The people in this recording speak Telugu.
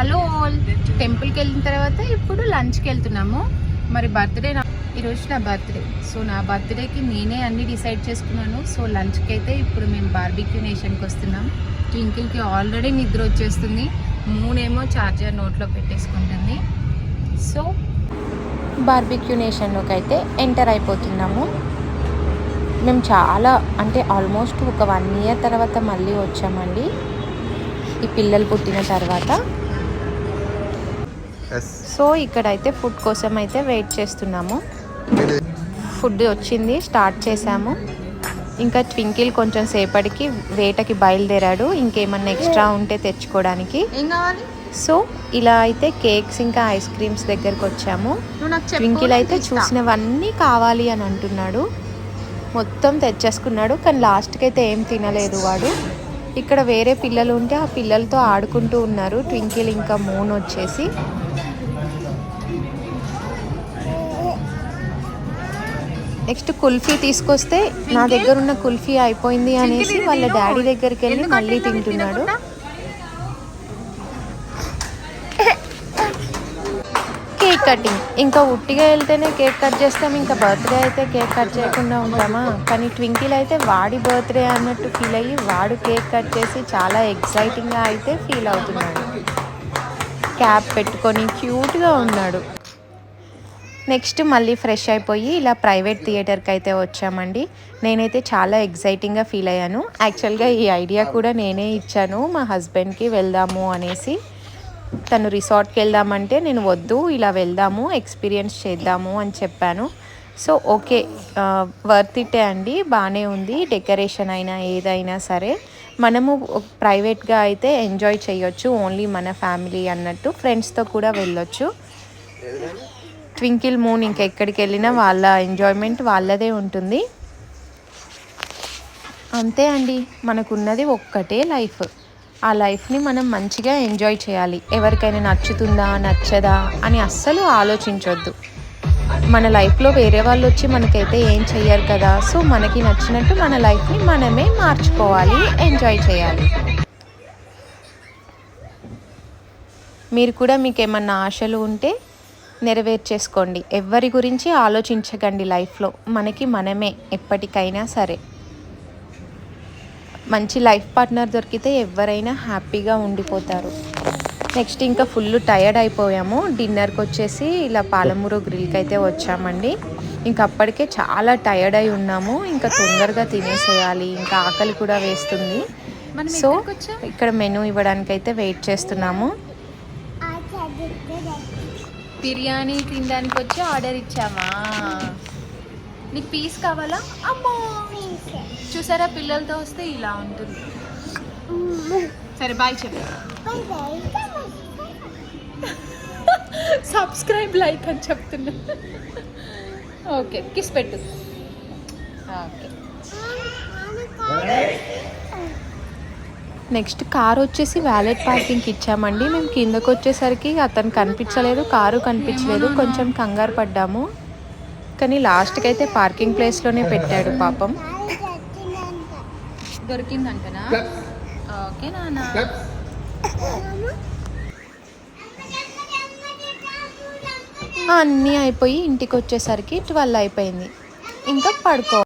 హలో ఆల్, టెంపుల్కి వెళ్ళిన తర్వాత ఇప్పుడు లంచ్కి వెళ్తున్నాము. మరి బర్త్డే ఈరోజు నా బర్త్డే. సో నా బర్త్డేకి నేనే అన్నీ డిసైడ్ చేసుకున్నాను. సో లంచ్కి అయితే ఇప్పుడు మేము బార్బిక్యూ నేషన్కి వస్తున్నాం. ట్వింకిల్కి ఆల్రెడీ నిద్ర వచ్చేస్తుంది, మూనేమో చార్జర్ నోట్లో పెట్టేసుకుంటుంది. సో బార్బిక్యూ నేషన్లోకి అయితే ఎంటర్ అయిపోతున్నాము. మేము చాలా అంటే ఆల్మోస్ట్ ఒక 1 ఇయర్ తర్వాత మళ్ళీ వచ్చామండి, ఈ పిల్లలు పుట్టిన తర్వాత. సో ఇక్కడైతే ఫుడ్ కోసం అయితే వెయిట్ చేస్తున్నాము. ఫుడ్ వచ్చింది, స్టార్ట్ చేసాము. ఇంకా ట్వింకిల్ కొంచెం సేపటికి వేటకి బయలుదేరాడు, ఇంకేమన్నా ఎక్స్ట్రా ఉంటే తెచ్చుకోవడానికి. సో ఇలా అయితే కేక్స్ ఇంకా ఐస్ క్రీమ్స్ దగ్గరకు వచ్చాము. ట్వింకిల్ అయితే చూసినవన్నీ కావాలి అని అంటున్నాడు, మొత్తం తెచ్చేసుకున్నాడు. కానీ లాస్ట్కి అయితే ఏం తినలేదు వాడు. ఇక్కడ వేరే పిల్లలు ఉంటే ఆ పిల్లలతో ఆడుకుంటూ ఉన్నారు. ట్వింకిల్ ఇంకా మూన్ వచ్చేసి నెక్స్ట్ కుల్ఫీ తీసుకొస్తే నా దగ్గర ఉన్న కుల్ఫీ అయిపోయింది అనేసి వాళ్ళ డాడీ దగ్గరికి వెళ్ళి మళ్ళీ తింటున్నాడు. కేక్ కటింగ్, ఇంకా ఉట్టిగా వెళ్తేనే కేక్ కట్ చేస్తాం, ఇంకా బర్త్డే అయితే కేక్ కట్ చేయకుండా ఉంటామా? కానీ ట్వింకిల్ అయితే వాడి బర్త్డే అన్నట్టు ఫీల్ అయ్యి వాడు కేక్ కట్ చేసి చాలా ఎక్సైటింగ్గా అయితే ఫీల్ అవుతున్నాడు. క్యాప్ పెట్టుకొని క్యూట్గా ఉన్నాడు. నెక్స్ట్ మళ్ళీ ఫ్రెష్ అయిపోయి ఇలా ప్రైవేట్ థియేటర్కి అయితే వచ్చామండి. నేనైతే చాలా ఎక్సైటింగ్గా ఫీల్ అయ్యాను. యాక్చువల్గా ఈ ఐడియా కూడా నేనే ఇచ్చాను మా హస్బెండ్కి, వెళ్దాము అనేసి. తను రిసార్ట్కి వెళ్దామంటే నేను వద్దు, ఇలా వెళ్దాము ఎక్స్పీరియన్స్ చేద్దాము అని చెప్పాను. సో ఓకే, వర్త్ ఇటే అండి, బాగానే ఉంది. డెకరేషన్ అయినా ఏదైనా సరే మనము ప్రైవేట్గా అయితే ఎంజాయ్ చేయొచ్చు, ఓన్లీ మన ఫ్యామిలీ అన్నట్టు. ఫ్రెండ్స్తో కూడా వెళ్ళొచ్చు. ట్వింకిల్ మూన్ ఇంకెక్కడికి వెళ్ళినా వాళ్ళ ఎంజాయ్మెంట్ వాళ్ళదే ఉంటుంది. అంతే అండి, మనకున్నది ఒక్కటే లైఫ్. ఆ లైఫ్ని మనం మంచిగా ఎంజాయ్ చేయాలి. ఎవరికైనా నచ్చుతుందా నచ్చదా అని అస్సలు ఆలోచించొద్దు. మన లైఫ్లో వేరే వాళ్ళు వచ్చి మనకైతే ఏం చెయ్యరు కదా. సో మనకి నచ్చినట్టు మన లైఫ్ని మనమే మార్చుకోవాలి, ఎంజాయ్ చేయాలి. మీరు కూడా మీకు ఏమన్నా ఆశలు ఉంటే నెరవేర్చేసుకోండి. ఎవరి గురించి ఆలోచించకండి. లైఫ్లో మనకి మనమే ఎప్పటికైనా సరే. మంచి లైఫ్ పార్ట్నర్ దొరికితే ఎవరైనా హ్యాపీగా ఉండిపోతారు. నెక్స్ట్ ఇంకా ఫుల్ టయర్డ్ అయిపోయాము. డిన్నర్కి వచ్చేసి ఇలా పాలమూరు గ్రిల్కి అయితే వచ్చామండి. ఇంకా అప్పటికే చాలా టయర్డ్ అయి ఉన్నాము, ఇంకా తొందరగా తినేసేయాలి, ఇంకా ఆకలి కూడా వేస్తుంది. సో ఇక్కడ మెనూ ఇవ్వడానికి అయితే వెయిట్ చేస్తున్నాము. బిర్యానీ తినడానికి వచ్చి ఆర్డర్ ఇచ్చామా? నీకు పీస్ కావాలా? అమ్మో, చూసారా పిల్లలతో వస్తే ఇలా ఉంటుంది. సరే బాయ్ చెప్పు. సబ్స్క్రైబ్, లైక్ అని చెప్తున్నా. ఓకే, కిస్ పెట్టు. ఓకే. నెక్స్ట్ కార్ వచ్చేసి వ్యాలెట్ పార్కింగ్కి ఇచ్చామండి. మేము కిందకు వచ్చేసరికి అతను కనిపించలేదు, కారు కనిపించలేదు, కొంచెం కంగారు పడ్డాము. కానీ లాస్ట్కి అయితే పార్కింగ్ ప్లేస్లోనే పెట్టాడు పాపం. దొరికిందంటనా? ఓకే నాన్న. అన్నీ అయిపోయి ఇంటికి వచ్చేసరికి 12 అయిపోయింది. ఇంకా పడుకో.